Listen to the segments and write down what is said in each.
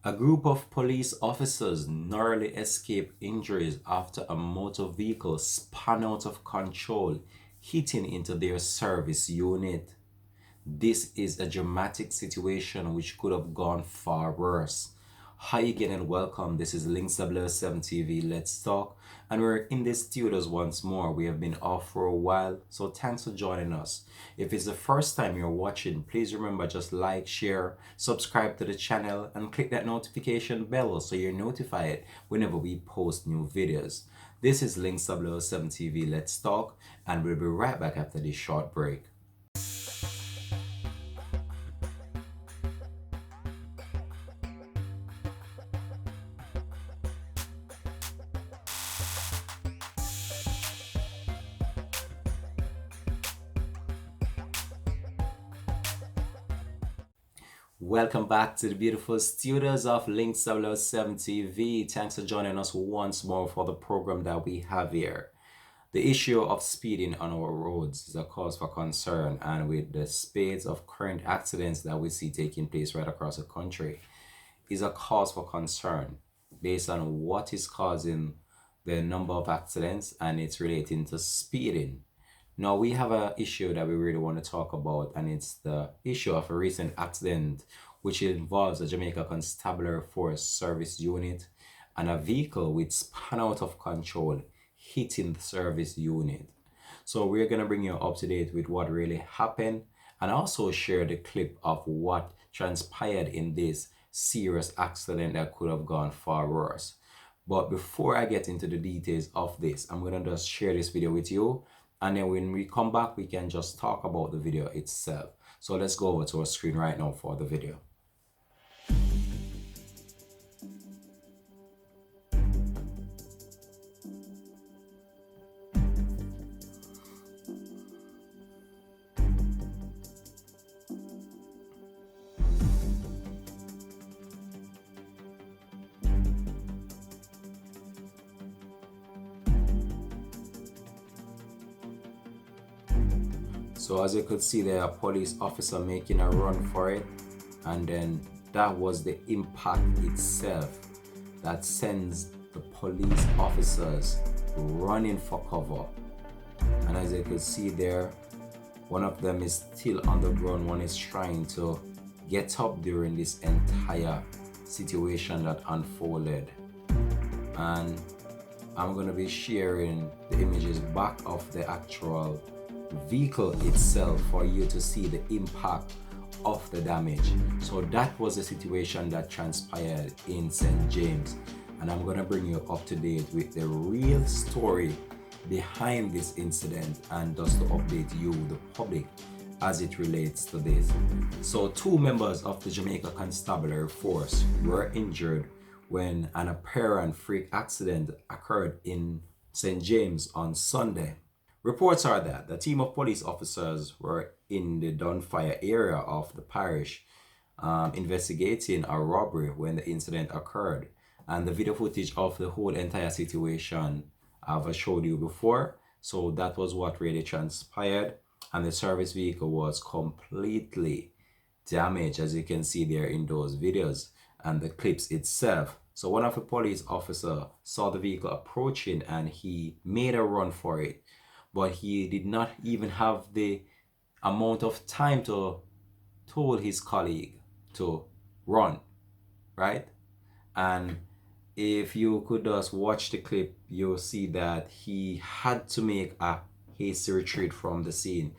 A group of police officers narrowly escaped injuries after a motor vehicle spun out of control, hitting into their service unit. This is a dramatic situation which could have gone far worse. Hi again and welcome. This is Links 007 TV. Let's talk. And we're in the studios once more. We have been off for a while, so thanks for joining us. If it's the first time you're watching, please remember just like, share, subscribe to the channel, and click that notification bell so you're notified whenever we post new videos. This is Links 007 TV. Let's talk, and we'll be right back after this short break. Welcome back to the beautiful studios of Links 007 TV. Thanks for joining us once more for the program that we have here. The issue of speeding on our roads is a cause for concern, and with the spades of current accidents that we see taking place right across the country, is a cause for concern based on what is causing the number of accidents, and it's relating to speeding. Now we have an issue that we really want to talk about, and it's the issue of a recent accident which involves a Jamaica Constabulary Force service unit and a vehicle which spun out of control, hitting the service unit. So we're gonna bring you up to date with what really happened and also share the clip of what transpired in this serious accident that could have gone far worse. But before I get into the details of this, I'm gonna just share this video with you, and then when we come back we can just talk about the video itself. So let's go over to our screen right now for the video. So as you could see there, a police officer making a run for it, and then that was the impact itself that sends the police officers running for cover. And as you could see there, one of them is still on the ground, one is trying to get up during this entire situation that unfolded. And I'm going to be sharing the images back of the actual vehicle itself for you to see the impact of the damage. So that was the situation that transpired in St. James, and I'm going to bring you up to date with the real story behind this incident and just to update you, the public, as it relates to this. So two members of the Jamaica Constabulary Force were injured when an apparent freak accident occurred in St. James on Sunday. Reports are that the team of police officers were in the Dunfire area of the parish investigating a robbery when the incident occurred. And the video footage of the whole entire situation I've showed you before. So that was what really transpired. And the service vehicle was completely damaged, as you can see there in those videos and the clips itself. So one of the police officers saw the vehicle approaching and he made a run for it, but he did not even have the amount of time to told his colleague to run, right? And if you could just watch the clip, you'll see that he had to make a hasty retreat from the scene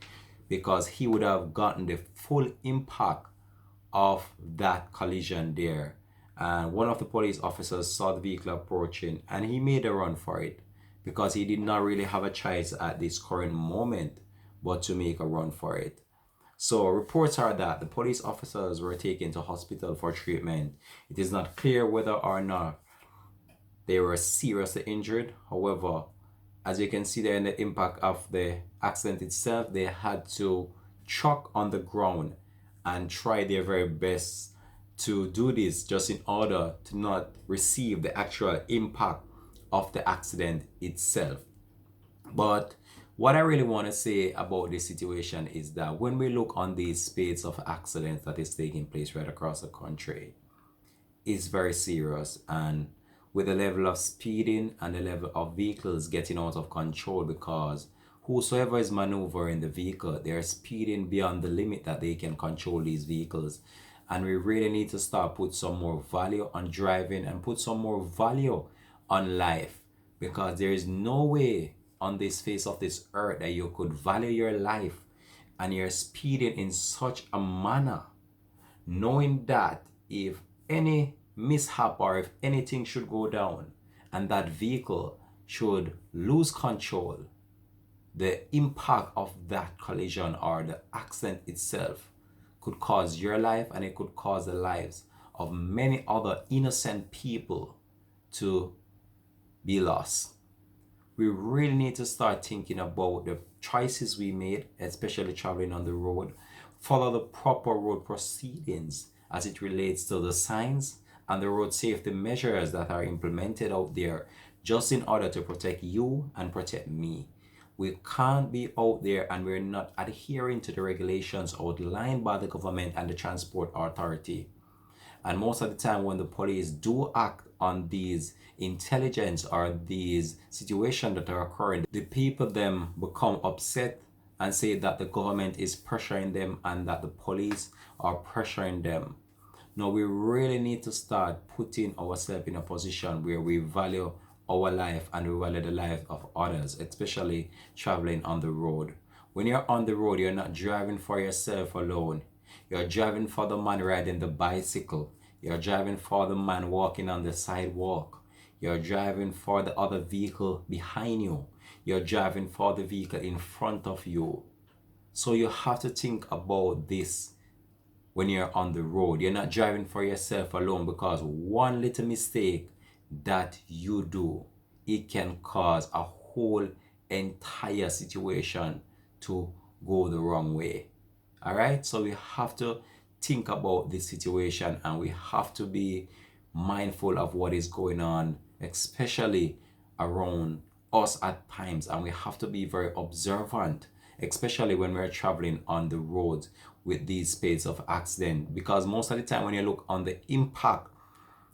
because he would have gotten the full impact of that collision there. And one of the police officers saw the vehicle approaching and he made a run for it because he did not really have a choice at this current moment but to make a run for it. So reports are that the police officers were taken to hospital for treatment. It is not clear whether or not they were seriously injured. However, as you can see there in the impact of the accident itself, they had to truck on the ground and try their very best to do this just in order to not receive the actual impact of the accident itself. But what I really want to say about this situation is that when we look on these spades of accidents that is taking place right across the country, is very serious, and with the level of speeding and the level of vehicles getting out of control, because whosoever is maneuvering the vehicle, they're speeding beyond the limit that they can control these vehicles. And we really need to start put some more value on driving and put some more value on life, because there is no way on this face of this earth that you could value your life and you're speeding in such a manner, knowing that if any mishap or if anything should go down and that vehicle should lose control, the impact of that collision or the accident itself could cause your life, and it could cause the lives of many other innocent people to be lost. We really need to start thinking about the choices we made, especially traveling on the road. Follow the proper road proceedings as it relates to the signs and the road safety measures that are implemented out there, just in order to protect you and protect me. We can't be out there and we're not adhering to the regulations outlined by the government and the transport authority. And most of the time when the police do act on these intelligence or these situations that are occurring, the people then become upset and say that the government is pressuring them and that the police are pressuring them. Now we really need to start putting ourselves in a position where we value our life and we value the life of others, especially traveling on the road. When you're on the road, you're not driving for yourself alone. You're driving for the man riding the bicycle. You're driving for the man walking on the sidewalk. You're driving for the other vehicle behind you. You're driving for the vehicle in front of you. So you have to think about this when you're on the road. You're not driving for yourself alone, because one little mistake that you do, it can cause a whole entire situation to go the wrong way. All right, so we have to think about this situation and we have to be mindful of what is going on, especially around us at times, and we have to be very observant, especially when we're traveling on the road with these space of accident, because most of the time when you look on the impact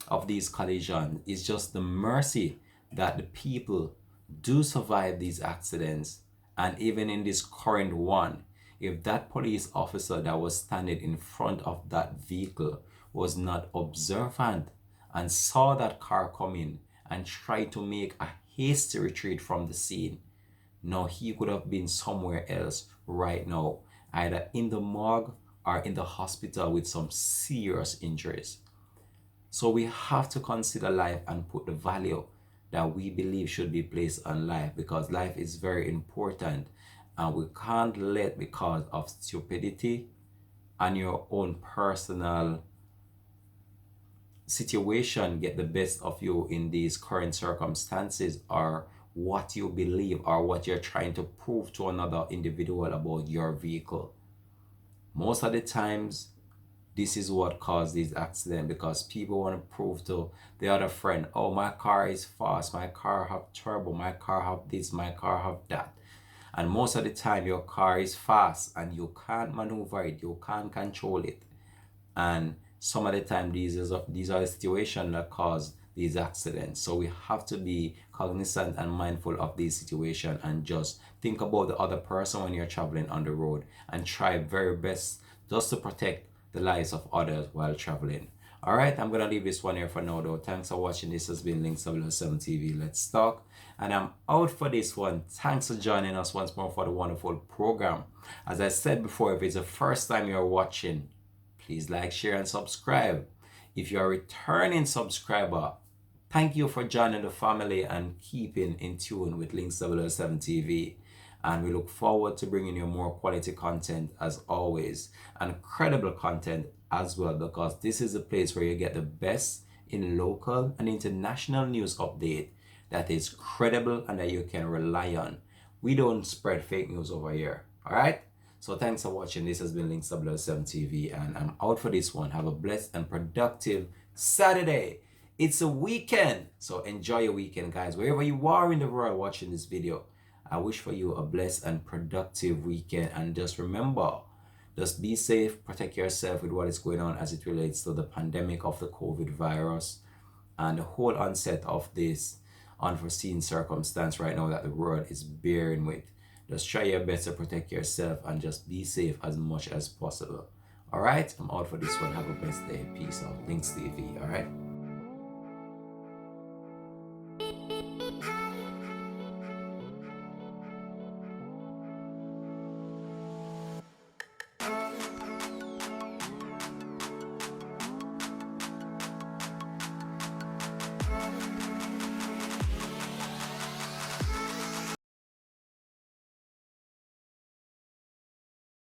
of these collisions, it's just the mercy that the people do survive these accidents. And even in this current one, if that police officer that was standing in front of that vehicle was not observant and saw that car coming and tried to make a hasty retreat from the scene, now he could have been somewhere else right now, either in the morgue or in the hospital with some serious injuries. So we have to consider life and put the value that we believe should be placed on life, because life is very important and we can't let, because of stupidity and your own personal situation, get the best of you in these current circumstances, or what you believe or what you're trying to prove to another individual about your vehicle. Most of the times this is what caused these accidents, because people want to prove to the other friend, oh, my car is fast, my car have turbo, my car have this, my car have that. And most of the time your car is fast and you can't maneuver it, you can't control it. And some of the time these are the situations that cause these accidents. So we have to be cognizant and mindful of these situations and just think about the other person when you're traveling on the road, and try very best just to protect the lives of others while traveling. All right, I'm gonna leave this one here for now though. Thanks for watching. This has been Link 707 TV. Let's talk. And I'm out for this one. Thanks for joining us once more for the wonderful program. As I said before, if it's the first time you're watching, please like, share, and subscribe. If you're a returning subscriber, thank you for joining the family and keeping in tune with Link 707 TV. And we look forward to bringing you more quality content as always, and credible content as well, because this is a place where you get the best in local and international news update that is credible and that you can rely on. We don't spread fake news over here. All right, so thanks for watching. This has been Link 707 TV, and I'm out for this one. Have a blessed and productive Saturday. It's a weekend, so enjoy your weekend, guys, wherever you are in the world watching this video. I wish for you a blessed and productive weekend, and just remember Just be safe, protect yourself with what is going on as it relates to the pandemic of the COVID virus and the whole onset of this unforeseen circumstance right now that the world is bearing with. Just try your best to protect yourself and just be safe as much as possible. All right, I'm out for this one. Have a best day. Peace out. Links TV. All right.